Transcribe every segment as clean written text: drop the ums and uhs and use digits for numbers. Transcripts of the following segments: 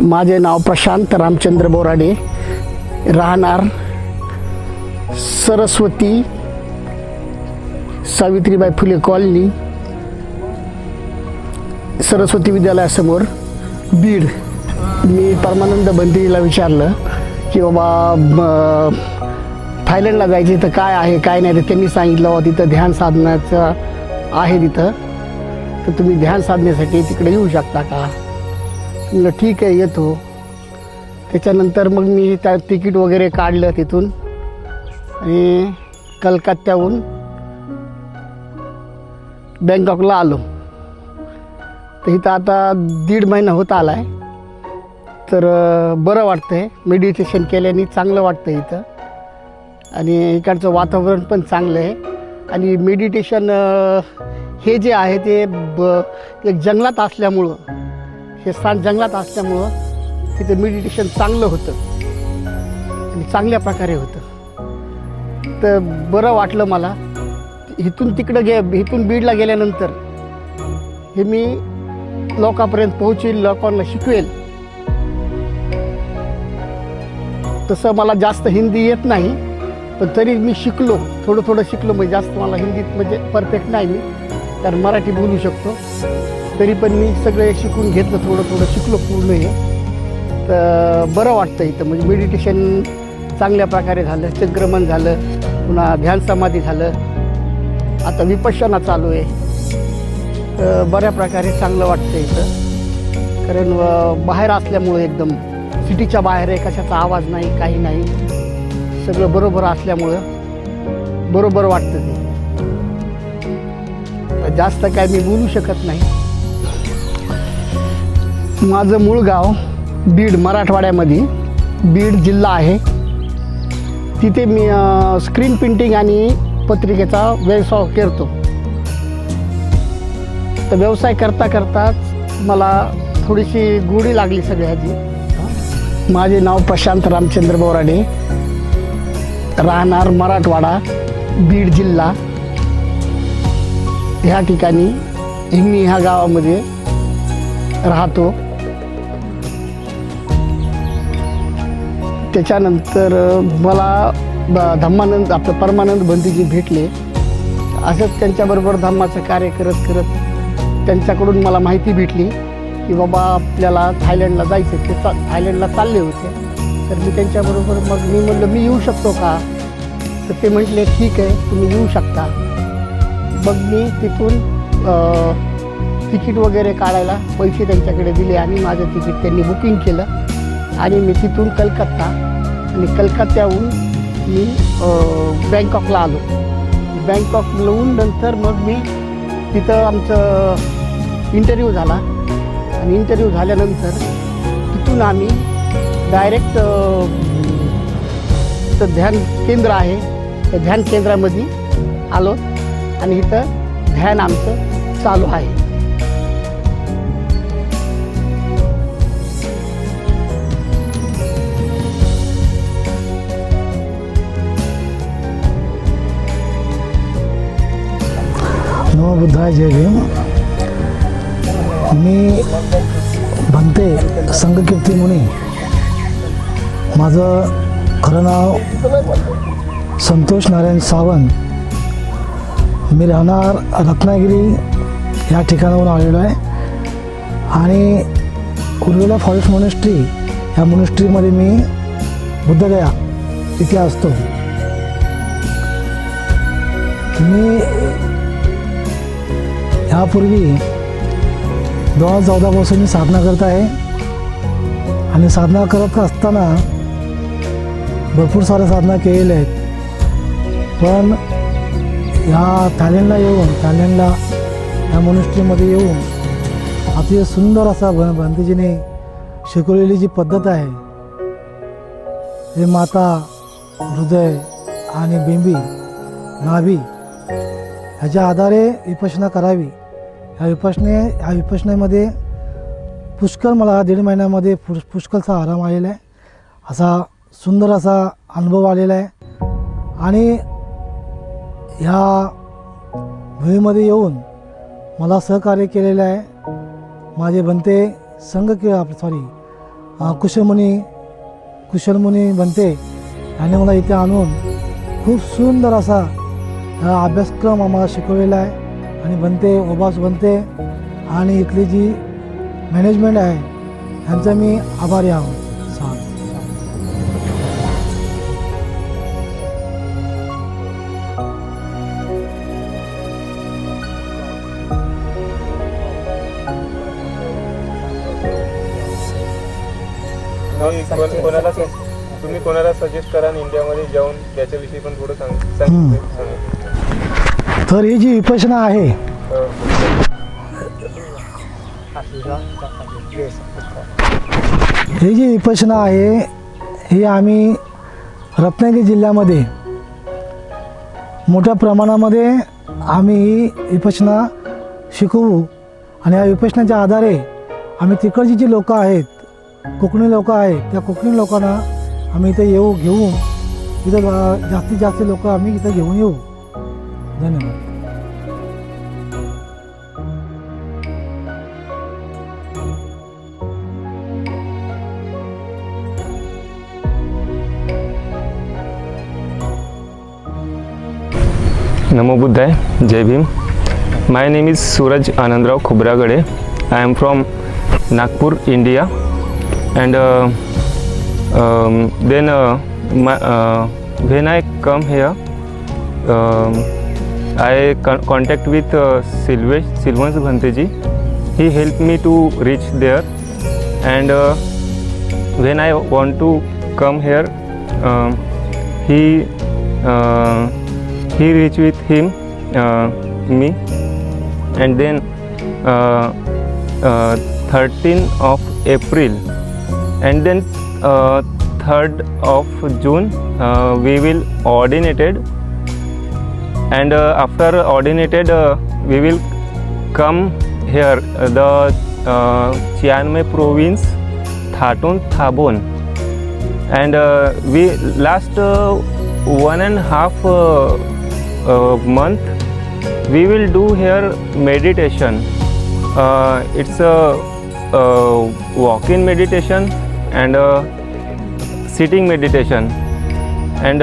माझे नाव प्रशांत रामचंद्र बोराडे, राहणार सरस्वती सावित्रीबाई फुले कॉलनी, सरस्वती विद्यालयासमोर, बीड. मी परमानंद बंधीला विचारलं की बाबा थायलंडला जायचे तर काय आहे काय नाही, तर त्यांनी सांगितलं तिथं ध्यान साधण्याचं आहे तिथं, तर तुम्ही ध्यान साधण्यासाठी तिकडे येऊ शकता का. म्हणलं ठीक आहे येतो. त्याच्यानंतर मग मी त्या तिकीट वगैरे काढलं तिथून आणि कलकत्त्याहून बँकॉकला आलो. तर इथं आता 1.5 महिना होत आला आहे. तर बरं वाटतं आहे, मेडिटेशन केल्याने चांगलं वाटतं इथं आणि इकडचं वातावरण पण चांगलं आहे. आणि मेडिटेशन हे जे आहे ते एक जंगलात असल्यामुळं, हे स्थान जंगलात असल्यामुळं तिथं मेडिटेशन चांगलं होतं आणि चांगल्या प्रकारे होतं. तर बरं वाटलं मला. इथून इथून बीडला गेल्यानंतर हे मी लोकांपर्यंत पोहोचेल, लोकांना शिकवेल. तसं मला जास्त हिंदी येत नाही, पण तरी मी शिकलो, थोडं शिकलो. म्हणजे जास्त मला हिंदीत म्हणजे परफेक्ट नाही मी, कारण मराठी बोलू शकतो. तरी पण मी सगळे शिकून घेतलं, थोडं शिकलो पूर्ण हे. तर बरं वाटतं इथं. म्हणजे मेडिटेशन चांगल्या प्रकारे झालं, चक्रमन झालं, पुन्हा ध्यान समाधी झालं, आता विपश्यना चालू आहे. तर बऱ्या प्रकारे चांगलं वाटतं इथं. कारण बाहेर असल्यामुळं, एकदम सिटीच्या बाहेर आहे, कशाचा आवाज नाही, काही नाही, सगळं बरोबर असल्यामुळं बरोबर वाटतं ते. जास्त काय मी बोलू शकत नाही. माझं मूळ गाव बीड, मराठवाड्यामध्ये बीड जिल्हा आहे. तिथे मी स्क्रीन प्रिंटिंग आणि पत्रिकेचा व्यवसाय करतो. तर व्यवसाय करताच मला थोडीशी गोडी लागली सगळ्याची. माझे नाव प्रशांत रामचंद्र बोराडे, राहणार मराठवाडा, बीड जिल्हा. ह्या ठिकाणी मी ह्या गावामध्ये राहतो. त्याच्यानंतर मला धम्मानंद आपलं परमानंद बंधूजी भेटले. असंच त्यांच्याबरोबर धम्माचं कार्य करत त्यांच्याकडून मला माहिती भेटली की बाबा आपल्याला थायलंडला जायचं. ते थायलंडला चालले होते. तर मी त्यांच्याबरोबर मी म्हणलं मी येऊ शकतो का. तर ते म्हटले ठीक आहे तुम्ही येऊ शकता. मग मी तिथून तिकीट वगैरे काढायला पैसे त्यांच्याकडे दिले आणि माझं तिकीट त्यांनी बुकिंग केलं आणि मी तिथून कलकत्ता आणि कलकत्त्याहून मी बँकॉकला आलो. बँकॉकहून नंतर मग मी तिथं आमचं इंटरव्ह्यू झाला आणि इंटरव्ह्यू झाल्यानंतर तिथून आम्ही डायरेक्ट इथं ध्यान केंद्र आहे, त्या ध्यान केंद्रामध्ये आलो आणि इथं ध्यान आमचं चालू आहे. नमो बुद्धाय, जय भीम. मी भंते संघकीर्ती मुनी. माझं खरं नाव संतोष नारायण सावंत. मी राहणार रत्नागिरी या ठिकाणाहून आलेलो आहे आणि उर्वेला फॉरेस्ट मोनेस्ट्री ह्या मोनेस्ट्रीमध्ये मी बुद्धगया तिथे असतो. मी ह्यापूर्वी 2014 पासून मी साधना करत आहे आणि साधना करत असताना भरपूर साऱ्या साधना केलेल्या आहेत. पण ह्या थायलंडला या मोनेस्ट्रीमध्ये येऊन अतिशय सुंदर असा भंतेजीने शिकवलेली जी पद्धत आहे, जे माता, हृदय आणि बिंबी, नाभी ह्याच्या आधारे विपश्यना करावी. ह्या विपश्यनेमध्ये पुष्कळ मला 1.5 महिन्यामध्ये पुष्कळचा आराम आलेला आहे. असा सुंदर असा अनुभव आलेला आहे. आणि ह्या भूमीमध्ये येऊन मला सहकार्य केलेलं आहे माझे भंते कुशलमुनी बनते यांनी मला इथे आणून खूप सुंदर असा हा अभ्यासक्रम आम्हाला शिकवलेला आहे आणि बनते ओबास बनते आणि इथली जी मॅनेजमेंट आहे यांचा मी आभारी आहोत. तुम्ही कोणाला सजेस्ट करा इंडियामध्ये जाऊन त्याच्याविषयी पण थोडं तर ही जी विपश्यना आहे ही जी विपश्यना आहे ही आम्ही रत्नागिरी जिल्ह्यामध्ये मोठ्या प्रमाणामध्ये आम्ही ही विपश्यना शिकवू आणि या विपश्यनाच्या आधारे आम्ही तिकडची जी लोक आहेत कोकणी लोक आहेत त्या कोकणी लोकांना आम्ही इथे घेऊन इथं जास्तीत जास्त लोक आम्ही इथं घेऊन येऊ. धन्यवाद. Namo Buddhaya, Jai Bhim. My name is Suraj Anandrao Khubragade. I am from Nagpur, India. And then when I come here, I contact with Silvans Bhanteji. He helped me to reach there. And when I want to come here, he reached with him me, and then 13th of April and then 3rd of June we will ordinated, and after ordinated we will come here the Chiang Mai province, Thaton Thabon, and we last 1.5 month we will do here meditation. It's a walk-in meditation and sitting meditation, and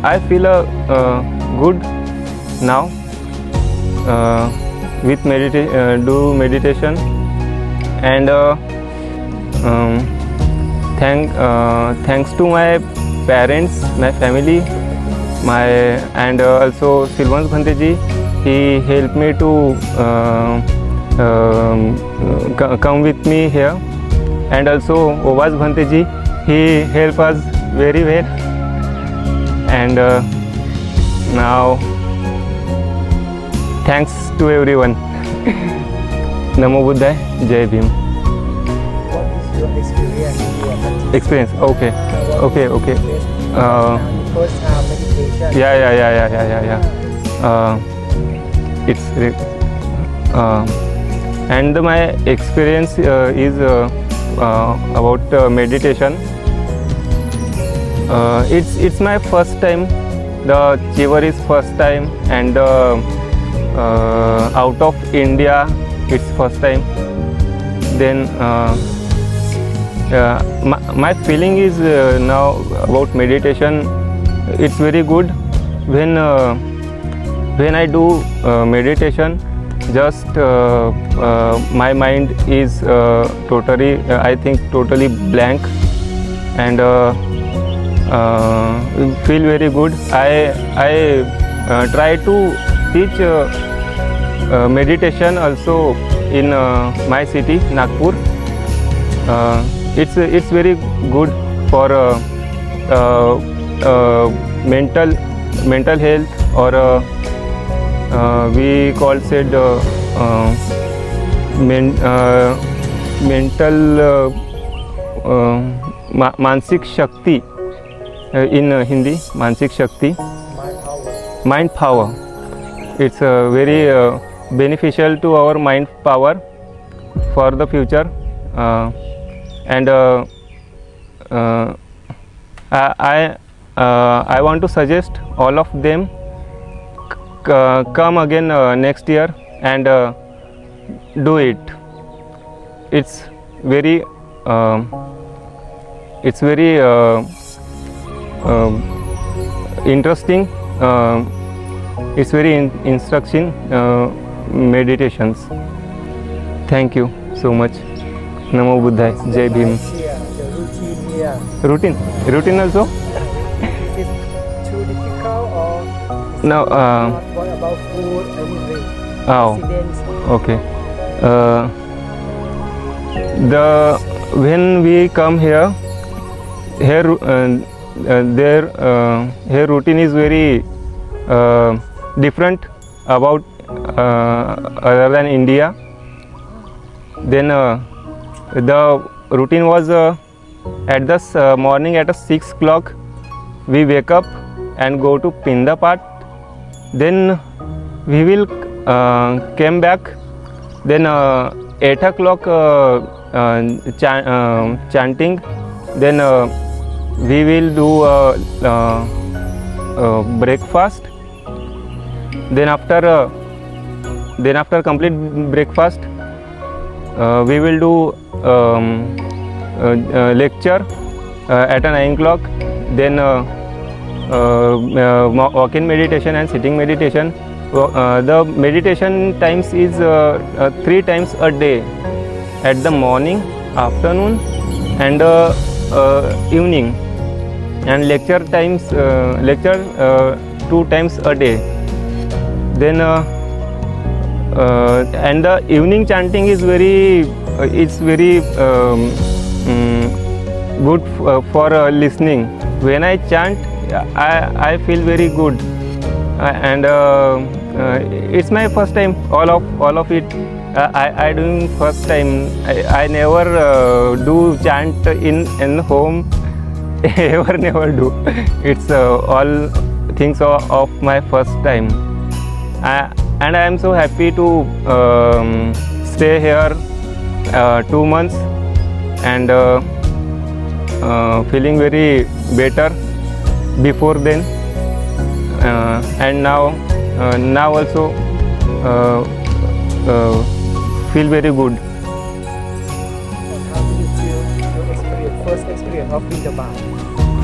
I feel good now with do meditation, and thanks to my parents, my family, and also Silvans Bhanteji. He helped me to come with me here, and also Obas Bhanteji, he helped us very well, and now thanks to everyone. Namo Buddhaya, Jai Bhim. What is your experience here? Experience, okay. First meditation. Yeah. It's and my experience is about meditation. It's my first time. The Chivar is first time, and out of India it's first time. Then my feeling is now about meditation. It's very good when I do meditation. Just my mind is totally, I think, totally blank, and feel very good. I try to teach meditation also in my city, Nagpur. It's very good for mental health, or we call said mental मानसिक शक्ति in Hindi, मानसिक शक्ति, mind power. It's very beneficial to our mind power for the future, and I want to suggest all of them come again next year and do it. It's very it's very interesting. It's very instruction meditations. Thank you so much. Namo Buddhaya. Jai Bhim. Here, the routine here. Routine also? Is it too difficult or No. what about food, anything? Oh. Accidents? Okay. When we come here routine is very different about other than India. Then the routine was at the morning at 6 o'clock we wake up and go to Pindapat. Then we will came back. Then 8 o'clock chanting. Then we will do breakfast. Then after complete breakfast, we will do lecture at 9 o'clock. Then walk-in meditation and sitting meditation. The meditation times is 3 times a day, at the morning, afternoon, and evening. And lecture times 2 times a day. Then and the evening chanting is very good for listening. When I chant, I feel very good, and it's my first time. All of it I doing first time. I never do chant in home. never do. It's all things of my first time. And I am so happy to stay here 2 months and feeling very better before then, and now also feel very good. How do you feel your first experience of Pindapat?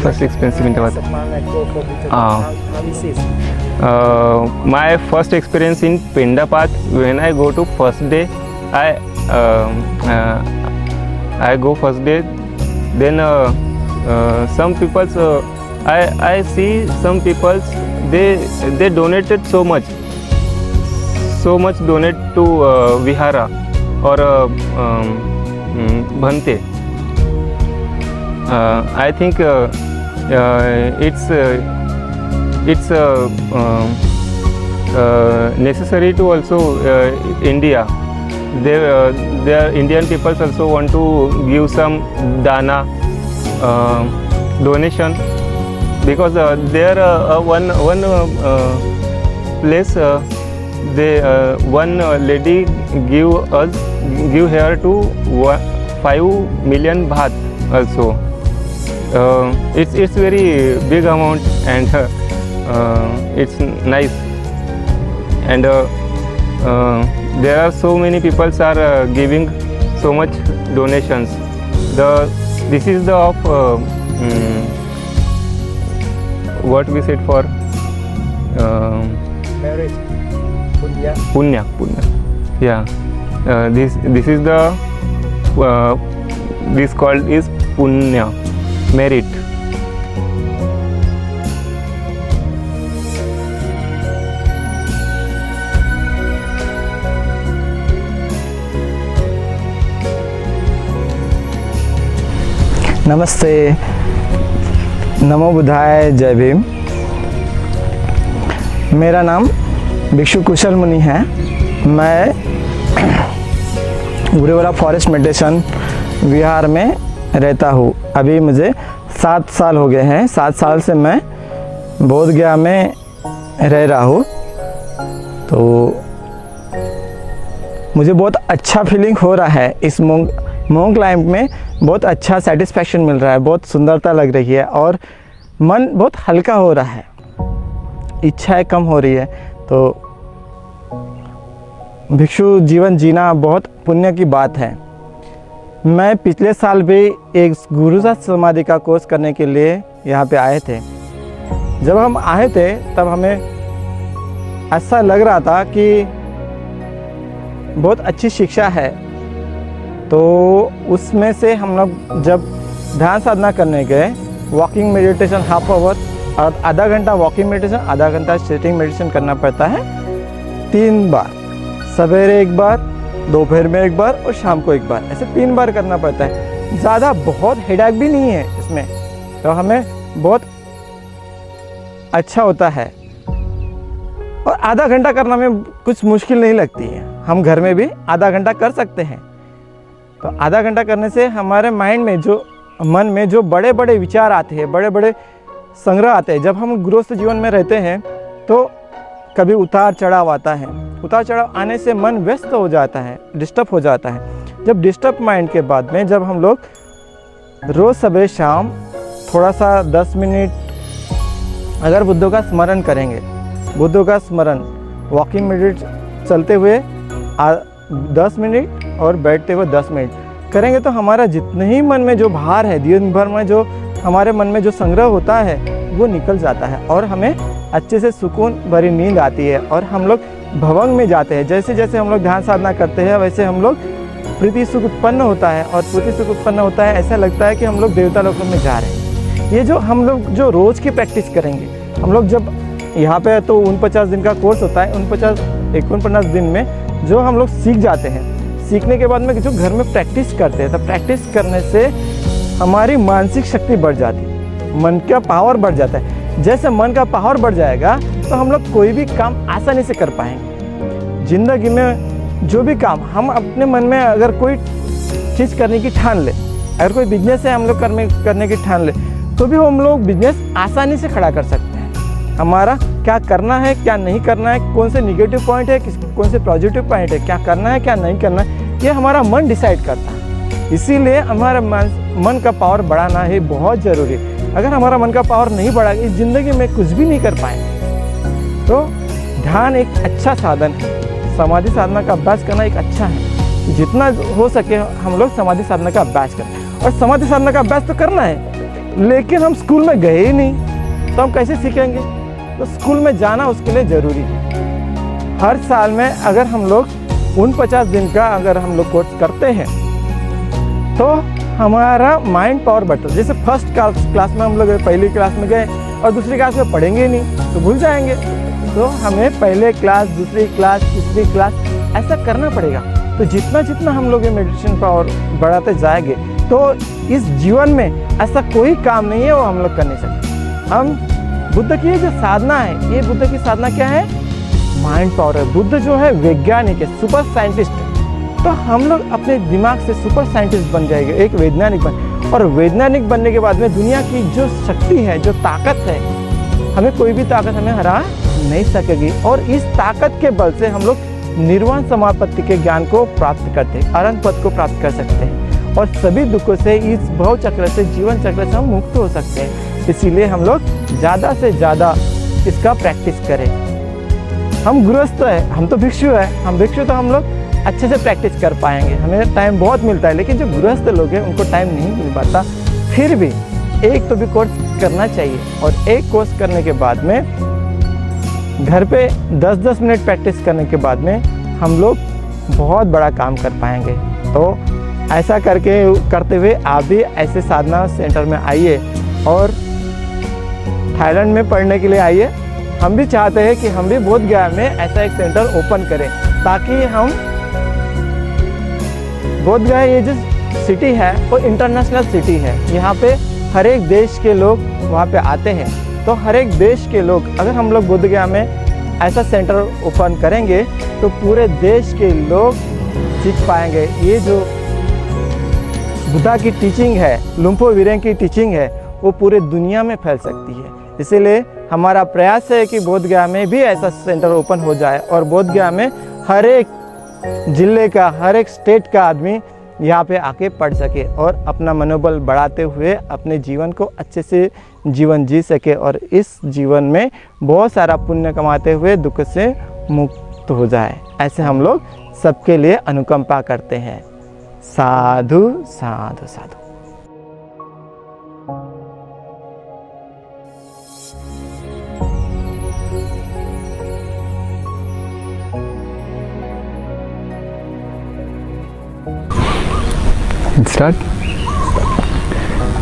First experience in Pindapat. As a monk, I go for Pindapat. Ah. How is it? My first experience in Pindapat, when I go to first day, I go first day. Then some people, I see some people, they donated so much donate to Vihara or Bhante. I think it's necessary to also India. Their Indian people also want to give some dana donation, because there one place one lady give here to 5 million baht also. It's very big amount, and it's nice, and there are so many people are giving so much donations. This is the of what we said for Merit. punya. Yeah, this is the this called is punya, merit. नमस्ते, नमो बुद्धाय, जय भीम। मेरा नाम भिक्षु कुशल मुनि है। मैं गुरुवारा forest meditation विहार में रहता हूँ। अभी मुझे 7 साल हो गए हैं। 7 साल से मैं बोध गया में रह रहा हूँ। तो मुझे बहुत अच्छा फीलिंग हो रहा है। इस मोंग क्लाइंब में बहुत अच्छा सेटिस्फैक्शन मिल रहा है, बहुत सुंदरता लग रही है और मन बहुत हल्का हो रहा है, इच्छाएं कम हो रही है। तो भिक्षु जीवन जीना बहुत पुण्य की बात है। मैं पिछले साल भी एक गुरुसाथ समाधि का कोर्स करने के लिए यहाँ पे आए थे। जब हम आए थे तब हमें ऐसा लग रहा था कि बहुत अच्छी शिक्षा है। तो उसमें से हम लोग जब ध्यान साधना करने गए, वॉकिंग मेडिटेशन हाफ आवर और आधा घंटा वॉकिंग मेडिटेशन, आधा घंटा सिटिंग मेडिटेशन करना पड़ता है 3 बार, सवेरे 1 बार, दोपहर में 1 बार और शाम को 1 बार, ऐसे 3 बार करना पड़ता है। ज़्यादा बहुत हेडेक भी नहीं है इसमें, तो हमें बहुत अच्छा होता है और आधा घंटा करना में कुछ मुश्किल नहीं लगती है। हम घर में भी आधा घंटा कर सकते हैं। तो आधा घंटा करने से हमारे माइंड में जो मन में जो बड़े बड़े विचार आते हैं, बड़े बड़े संग्रह आते हैं, जब हम गृहस्थ जीवन में रहते हैं तो कभी उतार चढ़ाव आता है। उतार चढ़ाव आने से मन व्यस्त हो जाता है, डिस्टर्ब हो जाता है। जब डिस्टर्ब माइंड के बाद में जब हम लोग रोज़ सुबह शाम थोड़ा सा 10 मिनट अगर बुद्धों का स्मरण करेंगे, बुद्धों का स्मरण वॉकिंग मेडिटेशन चलते हुए 10 मिनट और बैठते हुए 10 मिनट करेंगे तो हमारा जितने ही मन में जो भार है, दिन भर में जो हमारे मन में जो संग्रह होता है वो निकल जाता है और हमें अच्छे से सुकून भरी नींद आती है और हम लोग भवंग में जाते हैं। जैसे जैसे हम लोग ध्यान साधना करते हैं वैसे हम लोग प्रीति सुख उत्पन्न होता है और प्रीति सुख उत्पन्न होता है, ऐसा लगता है कि हम लोग देवता लोकों में जा रहे हैं। ये जो हम लोग जो रोज़ की प्रैक्टिस करेंगे, हम लोग जब यहाँ पे तो 49 दिन का कोर्स होता है, 49 दिन में जो हम लोग सीख जाते हैं, सीखने के बाद में जो घर में प्रैक्टिस करते हैं, तो प्रैक्टिस करने से हमारी मानसिक शक्ति बढ़ जाती है, मन का पावर बढ़ जाता है। जैसे मन का पावर बढ़ जाएगा तो हम लोग कोई भी काम आसानी से कर पाएंगे। ज़िंदगी में जो भी काम हम अपने मन में अगर कोई चीज़ करने की ठान ले, अगर कोई बिजनेस है हम लोग करने की ठान ले, तो भी हम लोग बिजनेस आसानी से खड़ा कर सकते हैं। हमारा क्या करना है, क्या नहीं करना है, कौन से निगेटिव पॉइंट है, कौन से पॉजिटिव पॉइंट है, क्या करना है, क्या नहीं करना है, ये हमारा मन डिसाइड करता है। इसीलिए हमारा मन का पावर बढ़ाना ही बहुत ज़रूरी है। अगर हमारा मन का पावर नहीं बढ़ा, इस ज़िंदगी में कुछ भी नहीं कर पाएंगे। तो ध्यान एक अच्छा साधन है, समाधि साधना का अभ्यास करना एक अच्छा है। जितना हो सके हम लोग समाधि साधना का अभ्यास करें। और समाधि साधना का अभ्यास तो करना है, लेकिन हम स्कूल में गए ही नहीं तो हम कैसे सीखेंगे? तो स्कूल में जाना उसके लिए ज़रूरी है। हर साल में अगर हम लोग 49 दिन का अगर हम लोग कोर्स करते हैं तो हमारा माइंड पावर बढ़ता है। जैसे फर्स्ट क्लास में हम लोग पहली क्लास में गए और दूसरी क्लास में पढ़ेंगे ही नहीं तो भूल जाएंगे। तो हमें पहले क्लास, दूसरी क्लास, तीसरी क्लास ऐसा करना पड़ेगा। तो जितना हम लोग ये मेडिटेशन पावर बढ़ाते जाएंगे तो इस जीवन में ऐसा कोई काम नहीं है वो हम लोग कर नहीं सकते। हम बुद्ध की जो साधना है, ये बुद्ध की साधना क्या है? माइंड पावर है। बुद्ध जो है वैज्ञानिक है, सुपर साइंटिस्ट है। तो हम लोग अपने दिमाग से सुपर साइंटिस्ट बन जाएंगे, एक वैज्ञानिक बन। और वैज्ञानिक बनने के बाद में दुनिया की जो शक्ति है, जो ताकत है, हमें कोई भी ताकत हमें हरा नहीं सकेगी। और इस ताकत के बल से हम लोग निर्वाण समापत्ति के ज्ञान को प्राप्त करते हैं, अनंत पद को प्राप्त कर सकते हैं और सभी दुखों से, इस भव चक्र से, जीवन चक्र से हम मुक्त हो सकते हैं। इसीलिए हम लोग ज़्यादा से ज़्यादा इसका प्रैक्टिस करें। हम गृहस्थ है, हम तो भिक्षु है, हम भिक्षु तो हम लोग अच्छे से प्रैक्टिस कर पाएंगे, हमें टाइम बहुत मिलता है। लेकिन जो गृहस्थ लोग हैं उनको टाइम नहीं मिल पाता। फिर भी एक तो भी कोर्स करना चाहिए और एक कोर्स करने के बाद में घर पे 10-10 मिनट प्रैक्टिस करने के बाद में हम लोग बहुत बड़ा काम कर पाएंगे। तो ऐसा करते हुए आप भी ऐसे साधना सेंटर में आइए और थाईलैंड में पढ़ने के लिए आइए। हम भी चाहते हैं कि हम भी बोध गया में ऐसा एक सेंटर ओपन करें ताकि हम बोध गया ये जो सिटी है वो इंटरनेशनल सिटी है। यहाँ पे हर एक देश के लोग वहाँ पे आते हैं। तो हर एक देश के लोग, अगर हम लोग बोध गया में ऐसा सेंटर ओपन करेंगे तो पूरे देश के लोग सीख पाएंगे। ये जो बुद्धा की टीचिंग है, लुम्पो वीरेंग की टीचिंग है, वो पूरे दुनिया में फैल सकती है। इसीलिए हमारा प्रयास है कि बोध गया में भी ऐसा सेंटर ओपन हो जाए और बोध गया में हर एक जिले का, हर एक स्टेट का आदमी यहाँ पे आके पढ़ सके और अपना मनोबल बढ़ाते हुए अपने जीवन को अच्छे से जीवन जी सके और इस जीवन में बहुत सारा पुण्य कमाते हुए दुख से मुक्त हो जाए। ऐसे हम लोग सबके लिए अनुकंपा करते हैं। साधु साधु साधु। स्टार्ट।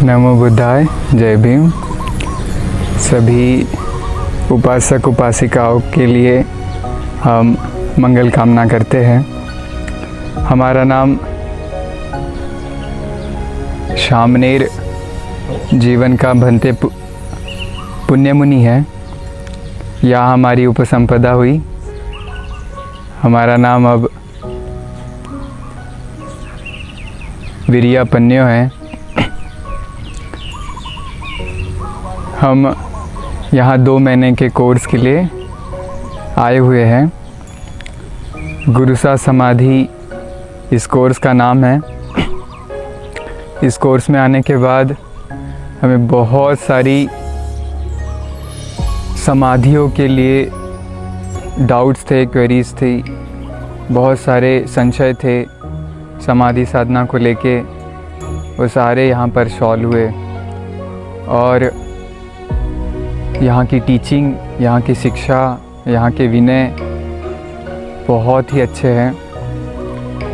नमो बुद्धाय, जय भीम। सभी उपासक उपासिकाओं के लिए हम मंगल कामना करते हैं। हमारा नाम शामनेर जीवन का भंते पुण्य मुनि है। यहाँ हमारी उपसंपदा हुई। हमारा नाम अब विरियापन्यो है। हम यहाँ 2 महीने के कोर्स के लिए आए हुए हैं। गुरुसा समाधि इस कोर्स का नाम है। इस कोर्स में आने के बाद हमें बहुत सारी समाधियों के लिए डाउट्स थे, क्वेरीज थी, बहुत सारे संशय थे समाधि साधना को लेके। वो सारे यहाँ पर सॉल्व हुए और यहाँ की टीचिंग, यहाँ की शिक्षा, यहाँ के विनय बहुत ही अच्छे हैं।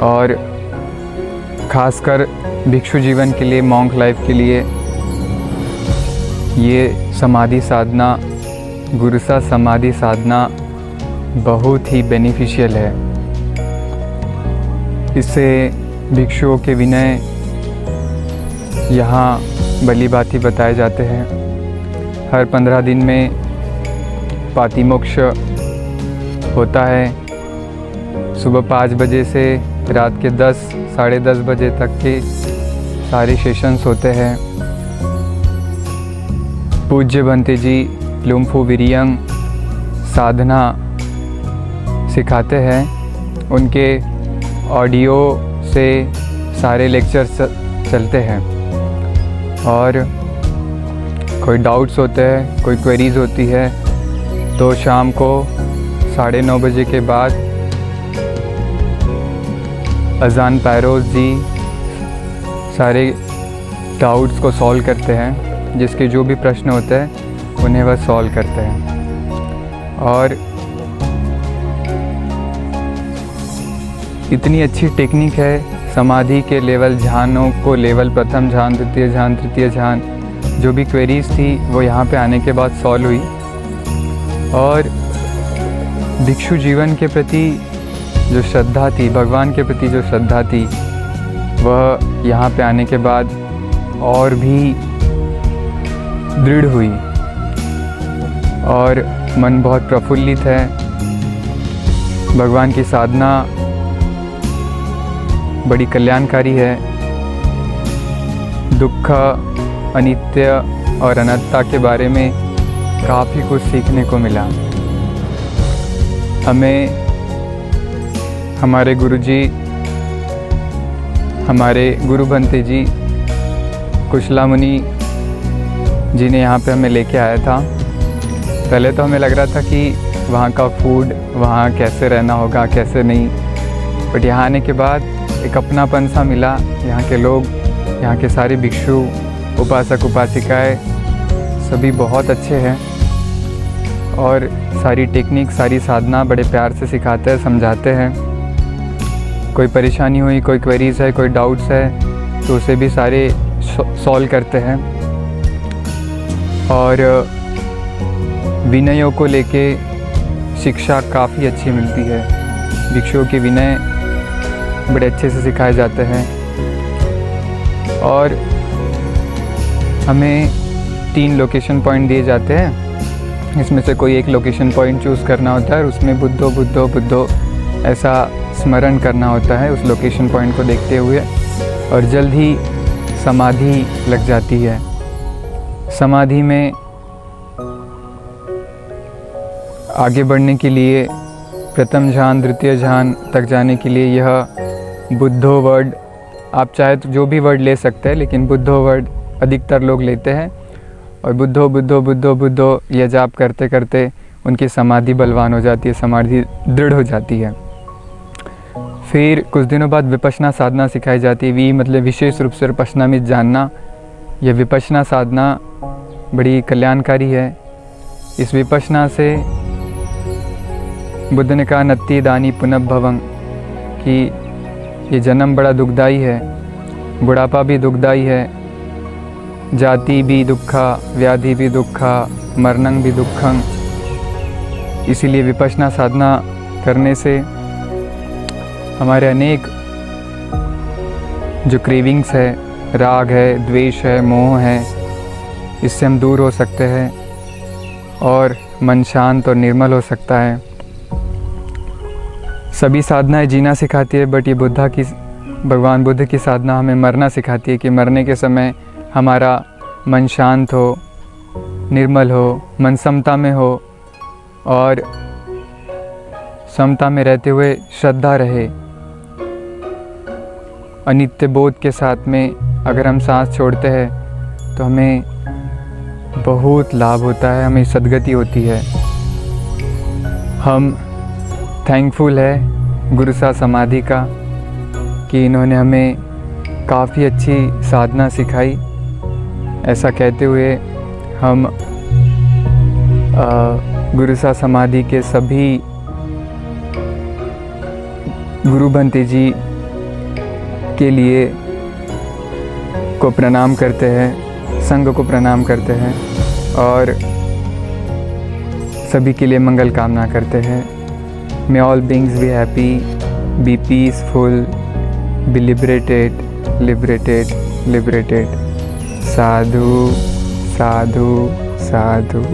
और ख़ासकर भिक्षु जीवन के लिए, मॉन्क लाइफ के लिए ये समाधि साधना, गुरुसा समाधि साधना बहुत ही बेनिफिशियल है। इससे भिक्षुओं के विनय यहाँ भली भांति बताए जाते हैं। हर 15 दिन में पातिमोक्ष होता है। सुबह 5 बजे से रात के 10 साढ़े 10 बजे तक के सारे सेशंस होते हैं। पूज्य भंते जी लुम्फू विरियंग साधना सिखाते हैं। उनके ऑडियो से सारे लेक्चर्स चलते हैं। और कोई डाउट्स होते हैं, कोई क्वेरीज होती है तो शाम को 9:30 बजे के बाद अजान पैरोज जी सारे डाउट्स को सॉल्व करते हैं। जिसके जो भी प्रश्न होते हैं उन्हें वह सॉल्व करते हैं। और इतनी अच्छी टेक्निक है समाधि के लेवल, ध्यानों को लेवल, प्रथम ध्यान, द्वितीय ध्यान, तृतीय ध्यान, जो भी क्वेरीज थी वो यहाँ पे आने के बाद सॉल्व हुई। और भिक्षु जीवन के प्रति जो श्रद्धा थी, भगवान के प्रति जो श्रद्धा थी, वह यहाँ पे आने के बाद और भी दृढ़ हुई। और मन बहुत प्रफुल्लित है। भगवान की साधना बड़ी कल्याणकारी है। दुख, अनित्य और अनात्ता के बारे में काफ़ी कुछ सीखने को मिला। हमें हमारे गुरुजी, हमारे गुरु भंते जी कुशला मुनि जी ने यहाँ पे हमें लेके आया था। पहले तो हमें लग रहा था कि वहाँ का फूड, वहाँ कैसे रहना होगा, कैसे नहीं, बट यहाँ आने के बाद एक अपनापन सा मिला। यहाँ के लोग, यहाँ के सारे भिक्षु, उपासक उपासिकाएं सभी बहुत अच्छे हैं और सारी टेक्निक, सारी साधना बड़े प्यार से सिखाते हैं, समझाते हैं। कोई परेशानी हुई, कोई क्वेरीज है, कोई डाउट्स है तो उसे भी सारे सॉल्व करते हैं। और विनयों को लेके शिक्षा काफ़ी अच्छी मिलती है। भिक्षुओं के विनय बड़े अच्छे से सिखाए जाते हैं। और हमें 3 लोकेशन पॉइंट दिए जाते हैं। इसमें से कोई एक लोकेशन पॉइंट चूज़ करना होता है और उसमें बुद्धो बुद्धो बुद्धो ऐसा स्मरण करना होता है उस लोकेशन पॉइंट को देखते हुए। और जल्द ही समाधि लग जाती है। समाधि में आगे बढ़ने के लिए, प्रथम ध्यान, द्वितीय ध्यान तक जाने के लिए यह बुद्धो वर्ड, आप चाहे तो जो भी वर्ड ले सकते हैं, लेकिन बुद्धो वर्ड अधिकतर लोग लेते हैं। और बुद्धो बुद्धो बुद्धो बुद्धो यह जाप करते करते उनकी समाधि बलवान हो जाती है, समाधि दृढ़ हो जाती है। फिर कुछ दिनों बाद विपश्यना साधना सिखाई जाती है। वी मतलब विशेष रूप से विपश्यना में जानना। यह विपश्यना साधना बड़ी कल्याणकारी है। इस विपश्यना से बुद्ध ने कहा नत्ति दानी पुनर्भवं कि ये जन्म बड़ा दुखदाई है, बुढ़ापा भी दुखदाई है, जाति भी दुखा, व्याधि भी दुखा, मरणं भी दुखं। इसीलिए विपश्यना साधना करने से हमारे अनेक जो क्रेविंग्स है, राग है, द्वेष है, मोह है, इससे हम दूर हो सकते हैं और मन शांत और निर्मल हो सकता है। सभी साधनाएं जीना सिखाती है, बट ये भगवान बुद्ध की साधना हमें मरना सिखाती है कि मरने के समय हमारा मन शांत हो, निर्मल हो, मन समता में हो और समता में रहते हुए श्रद्धा रहे। अनित्य बोध के साथ में अगर हम सांस छोड़ते हैं तो हमें बहुत लाभ होता है, हमें सद्गति होती है। हम थैंकफुल है गुरु सा समाधि का कि इन्होंने हमें काफ़ी अच्छी साधना सिखाई। ऐसा कहते हुए हम गुरु सा समाधि के सभी गुरु भंते जी के लिए को प्रणाम करते हैं, संघ को प्रणाम करते हैं और सभी के लिए मंगल कामना करते हैं। May all beings be happy, be peaceful, be liberated, liberated, liberated. Sadhu Sadhu Sadhu.